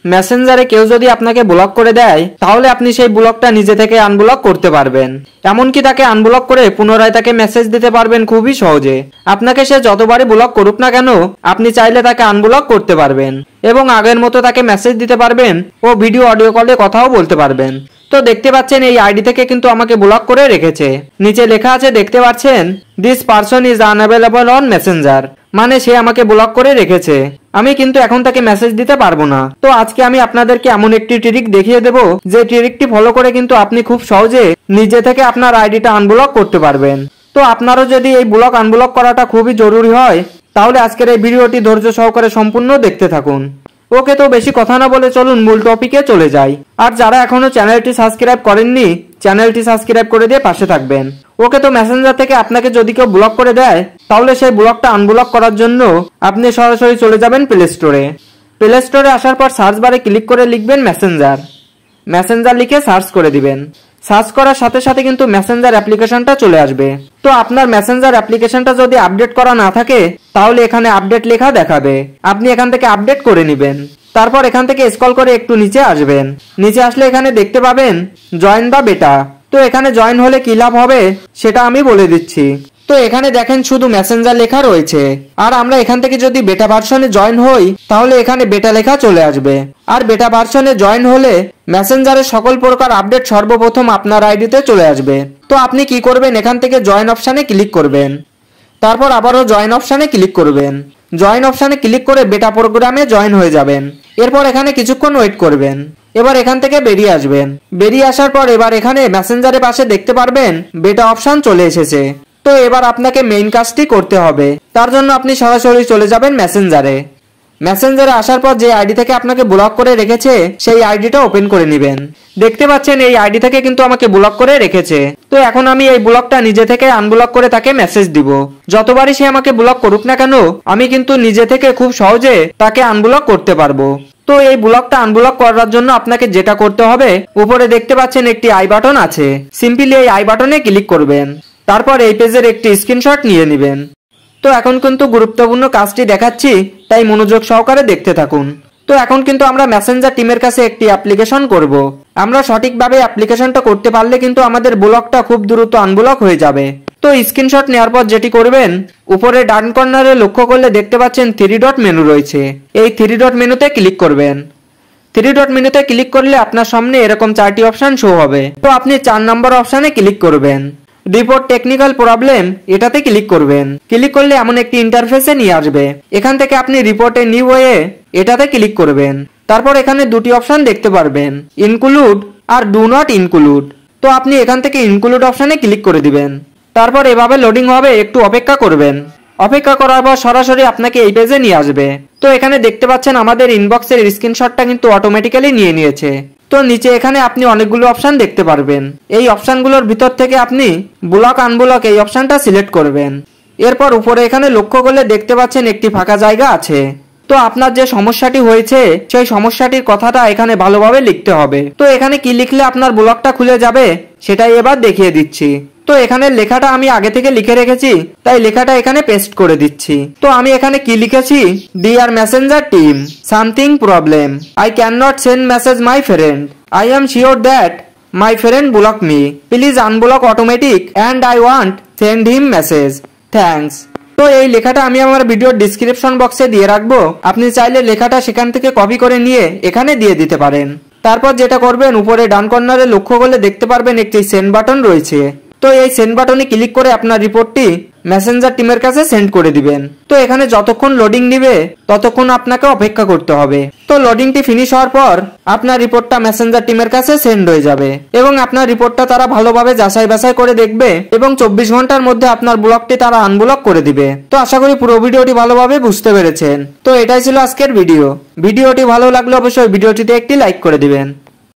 মেসেঞ্জারে কেউ যদি আপনাকে ব্লক করে দেয় তাহলে আপনি সেই ব্লকটা নিজে থেকে আনব্লক করতে পারবেন। এমনকি তাকে আনব্লক করে পুনরায় তাকে মেসেজ দিতে পারবেন খুবই সহজে। আপনাকে সে যতবারই ব্লক করুক না কেন আপনি চাইলে তাকে আনব্লক করতে পারবেন এবং আগের মতো তাকে মেসেজ দিতে পারবেন ও ভিডিও অডিও কলে কথাও বলতে পারবেন। তো দেখতে পাচ্ছেন এই আইডি থেকে কিন্তু আমাকে ব্লক করে রেখেছে। নিচে লেখা আছে দেখতে পাচ্ছেন this person is unavailable on Messenger, মানে সে আমাকে ব্লক করে রেখেছে। আমি কিন্তু এখন তাকে মেসেজ দিতে পারবো না। তো আজকে আমি আপনাদেরকে এমন একটি ট্রিক দেখিয়ে দেব যে ট্রিকটি ফলো করে কিন্তু আপনি খুব সহজে নিজে থেকে আপনার আইডিটা আনব্লক করতে পারবেন। তো আপনারও যদি এই ব্লক আনব্লক করাটা খুবই জরুরি হয় তাহলে আজকের এই ভিডিওটি ধৈর্য সহকারে সম্পূর্ণ দেখতে থাকুন। ওকে, তো বেশি কথা না বলে চলুন মূল টপিকে চলে যাই। আর যারা এখনো চ্যানেলটি সাবস্ক্রাইব করেননি চ্যানেলটি সাবস্ক্রাইব করে দিয়ে পাশে থাকবেন। ওকে, তো মেসেঞ্জার থেকে আপনাকে যদি কেউ ব্লক করে দেয় তাহলে সেই ব্লকটা আনব্লক করার জন্য আপনি সরাসরি চলে যাবেন প্লে স্টোরে। প্লে স্টোরে আসার পর সার্চ বারে ক্লিক করে লিখবেন মেসেঞ্জার। মেসেঞ্জার লিখে সার্চ করে দিবেন। সার্চ করার সাথে সাথে কিন্তু মেসেঞ্জার অ্যাপ্লিকেশনটা চলে আসবে। তো আপনার মেসেঞ্জার অ্যাপ্লিকেশনটা যদি আপডেট করা না থাকে তাহলে এখানে আপডেট লেখা দেখাবে, আপনি এখান থেকে আপডেট করে নেবেন। তারপর এখান থেকে স্ক্রল করে একটু নিচে আসবেন। নিচে আসলে এখানে দেখতে পাবেন জয়েন দ্য বেটা। তো এখানে জয়েন হলে কি লাভ হবে সেটা আমি বলে দিচ্ছি। তো এখানে দেখেন শুধু মেসেঞ্জার লেখা রয়েছে, আর আমরা এখান থেকে যদি বেটা ভার্সনে জয়েন হই তাহলে এখানে বেটা লেখা চলে আসবে। আর বেটা ভার্সনে জয়েন হলে মেসেঞ্জারের সকল প্রকার আপডেট সর্বপ্রথম আপনার আইডিতে চলে আসবে। তো আপনি কি করবেন, এখান থেকে জয়েন অপশানে ক্লিক করবেন। তারপর আবারও জয়েন অপশানে ক্লিক করবেন। জয়েন অপশানে ক্লিক করে বেটা প্রোগ্রামে জয়েন হয়ে যাবেন। এরপর এখানে কিছুক্ষণ ওয়েট করবেন। এবার এখান থেকে বেরিয়ে আসবেন। বেরিয়ে আসার পর এবার এখানে মেসেঞ্জারের পাশে দেখতে পারবেন বেটা অপশান চলে এসেছে। তো এবার আপনাকে মেইন কাজটি করতে হবে। তার জন্য আপনি সরাসরি চলে যাবেন মেসেঞ্জারে। মেসেঞ্জারে আসার পর যে আইডি থেকে আপনাকে ব্লক করে রেখেছে সেই আইডিটা ওপেন করে নেবেন। দেখতে পাচ্ছেন এই আইডি থেকে কিন্তু আমাকে ব্লক করে রেখেছে। তো এখন আমি এই ব্লকটা নিজে থেকে আনব্লক করে তাকে মেসেজ দিব। যতবারই সে আমাকে ব্লক করুক না কেন আমি কিন্তু নিজে থেকে খুব সহজে তাকে আনব্লক করতে পারবো। তো এই ব্লকটা আনব্লক করার জন্য আপনাকে যেটা করতে হবে, উপরে দেখতে পাচ্ছেন একটি আই বাটন আছে, সিম্পলি এই আই বাটনে ক্লিক করবেন। তারপর এই পেজের একটি স্ক্রিনশট নিয়ে নেবেন। তো এখন কিন্তু গুরুত্বপূর্ণ কাজটি দেখাচ্ছি, তাই মনোযোগ সহকারে দেখতে থাকুন। তো এখন কিন্তু আমরা মেসেঞ্জার টিমের কাছে একটি অ্যাপ্লিকেশন করব। আমরা সঠিকভাবে অ্যাপ্লিকেশনটা করতে পারলে কিন্তু আমাদের ব্লকটা খুব দ্রুত আনব্লক হয়ে যাবে। তো স্ক্রিনশট নেওয়ার পর যেটি করবেন, উপরে ডান কর্নারে লক্ষ্য করলে দেখতে পাচ্ছেন 3 ডট মেনু রয়েছে। এই 3 ডট মেনুতে ক্লিক করবেন। 3 ডট মেনুতে ক্লিক করলে আপনার সামনে এরকম 4টি অপশন শো হবে। তো আপনি 4 নম্বর অপশানে ক্লিক করবেন। রিপোর্ট টেকনিক্যাল প্রবলেম এটাতে ক্লিক করবেন। ক্লিক করলে এমন একটি ইন্টারফেসে নিয়ে আসবে। এখান থেকে আপনি রিপোর্টে নিউ ওয়ে এটাতে ক্লিক করবেন। তারপর এখানে দুটি অপশন দেখতে পারবেন, include or do not include. তো আপনি এখান থেকে ইনক্লুড অপশানে ক্লিক করে দিবেন। তারপর এভাবে লোডিং হবে, একটু অপেক্ষা করবেন। অপেক্ষা করার পর সরাসরি আপনাকে এই পেজে নিয়ে আসবে। তো এখানে দেখতে পাচ্ছেন আমাদের ইনবক্সের স্ক্রিনশটটা কিন্তু অটোমেটিক্যালি নিয়ে নিয়েছে। তো নিচে এখানে আপনি অনেকগুলো অপশন দেখতে পারবেন। এই অপশনগুলোর ভিতর থেকে আপনি ব্লক আনব্লক এই অপশনটা সিলেক্ট করবেন। এরপর উপরে এখানে লক্ষ্য করলে দেখতে পাচ্ছেন একটি ফাঁকা জায়গা আছে। তো আপনার যে সমস্যাটি হয়েছে সেই সমস্যাটির কথাটা এখানে ভালোভাবে লিখতে হবে। তো এখানে কি লিখলে আপনার ব্লকটা খুলে যাবে সেটাই এবার দেখিয়ে দিচ্ছি। তো এখানে লেখাটা আমি আগে থেকে লিখে রেখেছি, তাই লেখাটা এখানে পেস্ট করে দিচ্ছি। তো আমি এখানে কি লিখেছি, dear messenger team, something problem, I can not send message my friend, I am sure that my friend block me, please unblock automatic and I want send him message, thanks. তো এই লেখাটা আমি আমার ভিডিওর ডিসক্রিপশন বক্সে দিয়ে রাখবো। আপনি চাইলে লেখাটা সেখান থেকে কপি করে নিয়ে এখানে দিয়ে দিতে পারেন। তারপর যেটা করবেন, উপরে ডান কর্নারে লক্ষ্য করলে দেখতে পারবেন একটি সেন্ড বাটন রয়েছে। তো এই সেন্ড বাটনে ক্লিক করে আপনার রিপোর্টটি মেসেঞ্জার টিমের কাছে সেন্ড করে দিবেন। তো এখানে যতক্ষণ লোডিং নিবে ততক্ষণ আপনাকে অপেক্ষা করতে হবে। তো লোডিংটি ফিনিশ হওয়ার পর আপনার রিপোর্টটা মেসেঞ্জার টিমের কাছে সেন্ড হয়ে যাবে এবং আপনার রিপোর্টটা তারা ভালোভাবে যাচাই বাছাই করে দেখবে এবং 24 ঘন্টার মধ্যে আপনার ব্লকটি তারা আনব্লক করে দিবে। তো আশা করি পুরো ভিডিওটি ভালোভাবে বুঝতে পেরেছেন। তো এটাই ছিল আজকের ভিডিওটি ভালো লাগলে অবশ্যই ভিডিওটিতে একটি লাইক করে দিবেন।